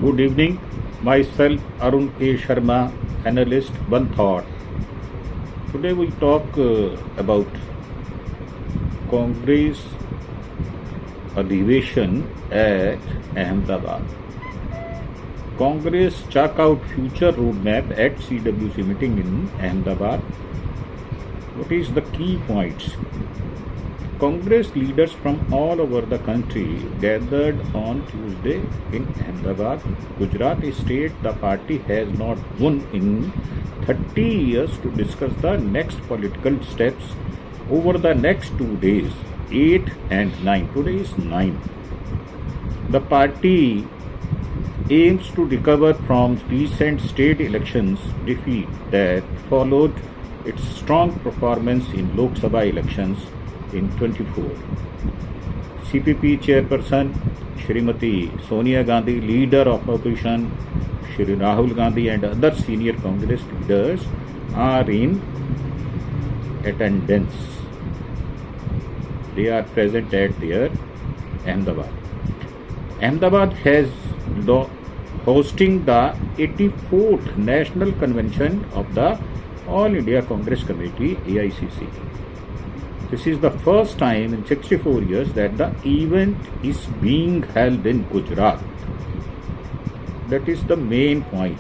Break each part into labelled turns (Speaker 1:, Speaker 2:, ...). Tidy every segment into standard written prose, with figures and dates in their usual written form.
Speaker 1: Good evening. Myself Arun K. Sharma, analyst One Thought. Today we talk about Congress Adhivesan at Ahmedabad. Congress chalk out future roadmap at CWC meeting in Ahmedabad. What is the key points? Congress leaders from all over the country gathered on Tuesday in Ahmedabad, Gujarat state. The party has not won in 30 years to discuss the next political steps over the next 2 days, 8 and 9. Today is 9. The party aims to recover from recent state elections defeat that followed its strong performance in Lok Sabha elections in 24. CPP chairperson Shrimati Sonia Gandhi, leader of opposition Shri Rahul Gandhi and other senior Congress leaders are in attendance. They are present at their Ahmedabad. Ahmedabad has hosting the 84th National Convention of the All India Congress Committee AICC. This is the first time in 64 years that the event is being held in Gujarat. That is the main point.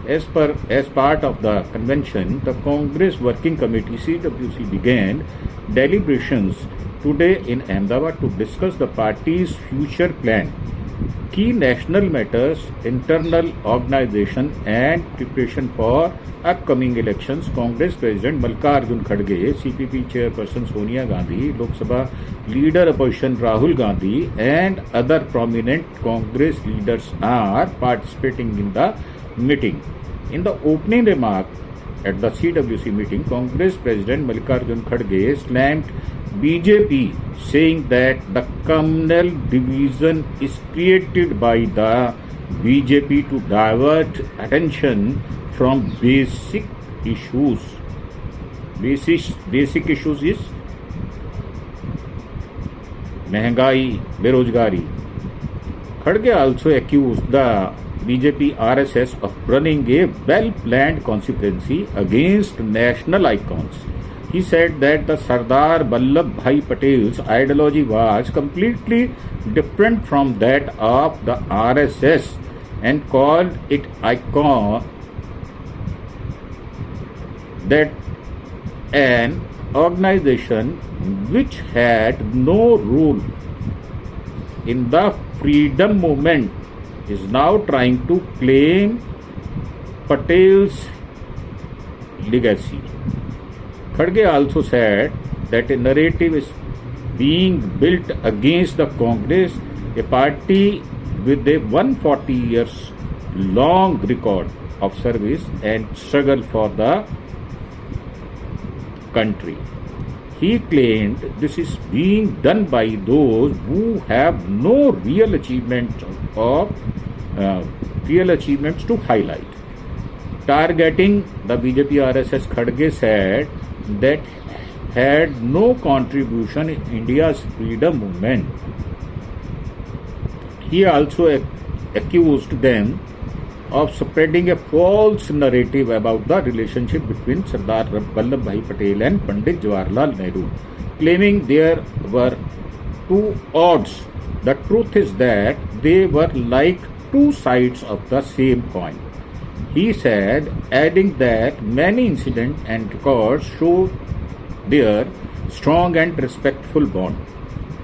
Speaker 1: As part of the convention, the Congress Working Committee CWC began deliberations today in Ahmedabad to discuss the party's future plan, key national matters, internal organization and preparation for upcoming elections. Congress President Mallikarjun Kharge, CPP Chairperson Sonia Gandhi, Lok Sabha Leader Opposition Rahul Gandhi and other prominent Congress leaders are participating in the meeting. In the opening remark at the CWC meeting, Congress President Mallikarjun Kharge slammed BJP, saying that the communal division is created by the BJP to divert attention from basic issues. Basic issues is Mehangai, Berozgari. Kharge also accused the BJP RSS of running a well-planned conspiracy against national icons. He said that the Sardar Vallabhbhai Patel's ideology was completely different from that of the RSS and called it icon that an organization which had no role in the freedom movement is now trying to claim Patel's legacy. Kharge also said that a narrative is being built against the Congress, a party with a 140 years long record of service and struggle for the country. He claimed this is being done by those who have no real achievements to highlight. Targeting the BJP RSS, Kharge said that had no contribution in India's freedom movement. He also accused them of spreading a false narrative about the relationship between Sardar Vallabhbhai Patel and Pandit Jawaharlal Nehru, claiming there were two odds. The truth is that they were like two sides of the same coin. He said, adding that many incidents and records show their strong and respectful bond.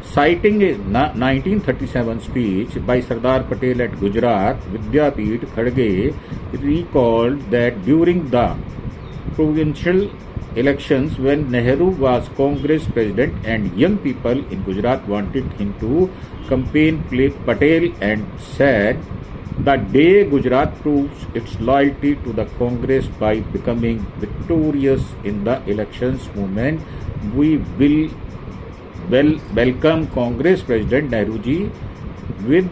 Speaker 1: Citing a 1937 speech by Sardar Patel at Gujarat Vidyapeeth, Kharge recalled that during the provincial elections when Nehru was Congress president and young people in Gujarat wanted him to campaign Patel and said, the day Gujarat proves its loyalty to the Congress by becoming victorious in the elections movement, we will welcome Congress President Nehruji with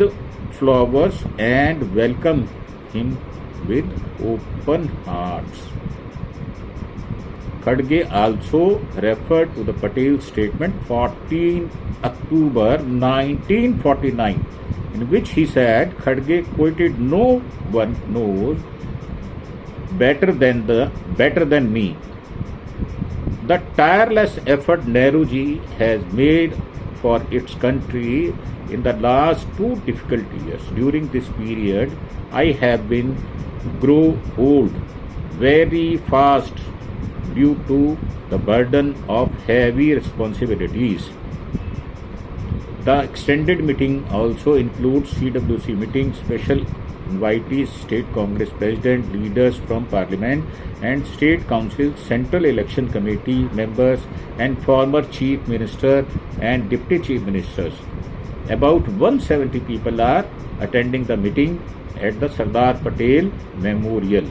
Speaker 1: flowers and welcome him with open hearts. Kharge also referred to the Patel statement 14 October 1949 in which he said Khadge quoted, "No one knows better than me the tireless effort Nehruji has made for its country in the last two difficult years. During this period, I have been grow old very fast due to the burden of heavy responsibilities." The extended meeting also includes CWC meeting, special invitees, State Congress President, leaders from Parliament and State Council, Central Election Committee members and former Chief Minister and Deputy Chief Ministers. About 170 people are attending the meeting at the Sardar Patel Memorial.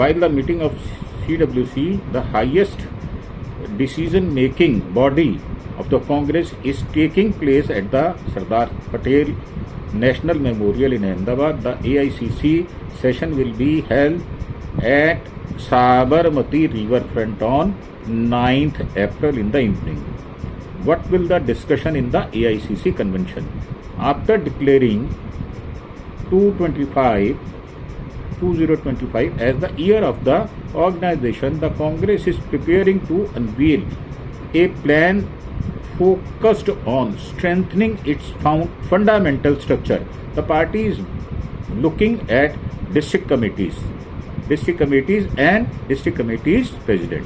Speaker 1: While the meeting of CWC, the highest decision-making body of the Congress, is taking place at the Sardar Patel National Memorial in Ahmedabad, the AICC session will be held at Sabarmati riverfront on 9th April in the evening. What will the discussion in the AICC convention? After declaring 2025 as the year of the organization, the Congress is preparing to unveil a plan focused on strengthening its fundamental structure. The party is looking at district committees and district committees president,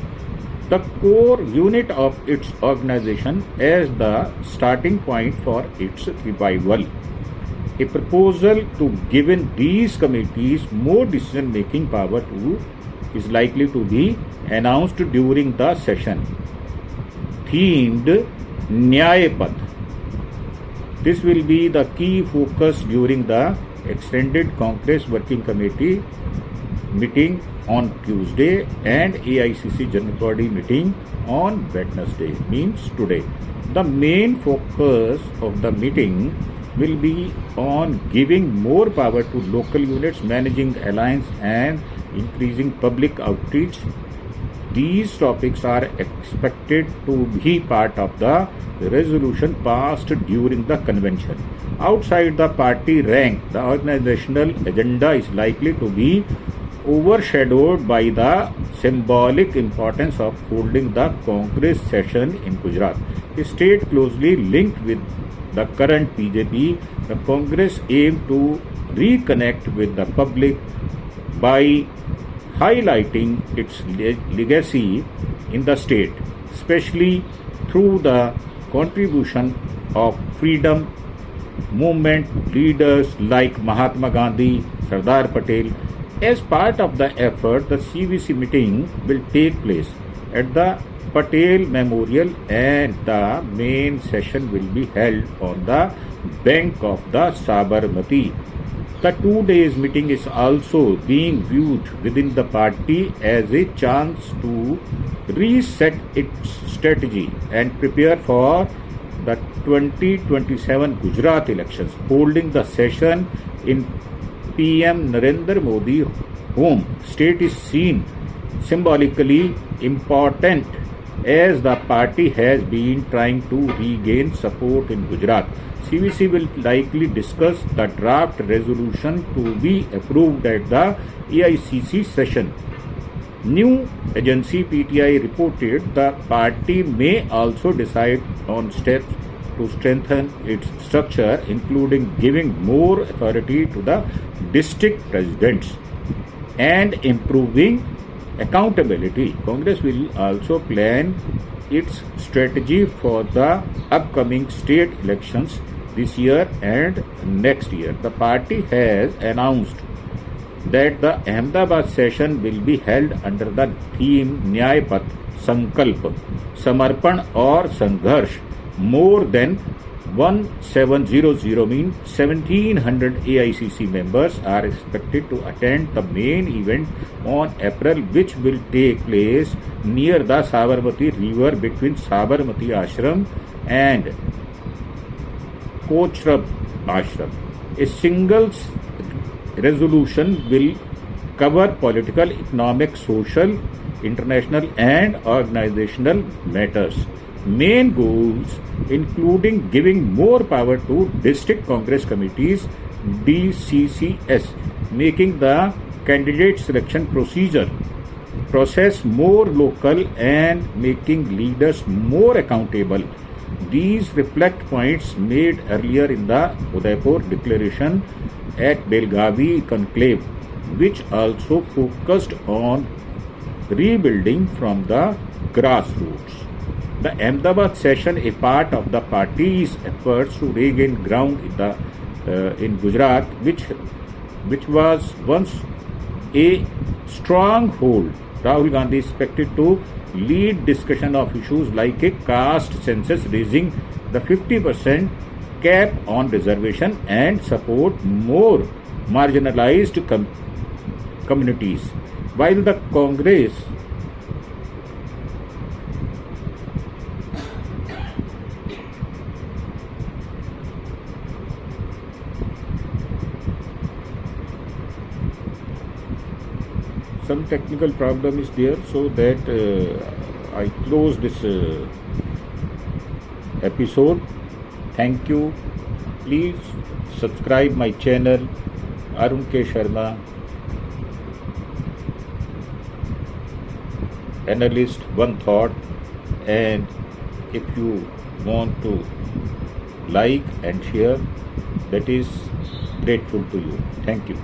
Speaker 1: the core unit of its organization, as the starting point for its revival. A proposal to giving these committees more decision-making power is likely to be announced during the session. Themed Nyay Path. This will be the key focus during the extended Congress Working Committee meeting on Tuesday and AICC General Body meeting on Wednesday, means today. The main focus of the meeting will be on giving more power to local units, managing alliance and increasing public outreach. These topics are expected to be part of the resolution passed during the convention. Outside the party rank, the organizational agenda is likely to be overshadowed by the symbolic importance of holding the Congress session in Gujarat. A state closely linked with the current BJP, the Congress aimed to reconnect with the public by highlighting its legacy in the state, especially through the contribution of freedom movement leaders like Mahatma Gandhi, Sardar Patel. As part of the effort, the CVC meeting will take place at the Patel Memorial and the main session will be held on the bank of the Sabarmati. The 2 days meeting is also being viewed within the party as a chance to reset its strategy and prepare for the 2027 Gujarat elections. Holding the session in PM Narendra Modi home state is seen symbolically important as the party has been trying to regain support in Gujarat. CVC will likely discuss the draft resolution to be approved at the AICC session. New agency PTI reported the party may also decide on steps to strengthen its structure, including giving more authority to the district presidents and improving accountability. Congress will also plan its strategy for the upcoming state elections this year and next year. The party has announced that the Ahmedabad session will be held under the theme Nyay Path, Sankalp, Samarpan or Sangharsh. More than 1700 means 1700 AICC members are expected to attend the main event on April, which will take place near the Sabarmati river between Sabarmati Ashram and Kochrab Ashram. A single resolution will cover political, economic, social international and organizational matters. Main goals including giving more power to district congress committees DCCS, making the candidate selection process more local and making leaders more accountable. These reflect points made earlier in the Udaipur Declaration at Belgavi Conclave, which also focused on rebuilding from the grassroots. The Ahmedabad session, a part of the party's efforts to regain ground in Gujarat, which was once a stronghold. Rahul Gandhi is expected to lead discussion of issues like a caste census, raising the 50% cap on reservation, and support more marginalized communities. While the Congress some technical problem is there, so that I close this episode. Thank you. Please subscribe my channel Arun K Sharma, Analyst One Thought, and if you want to like and share, that is grateful to you. Thank you.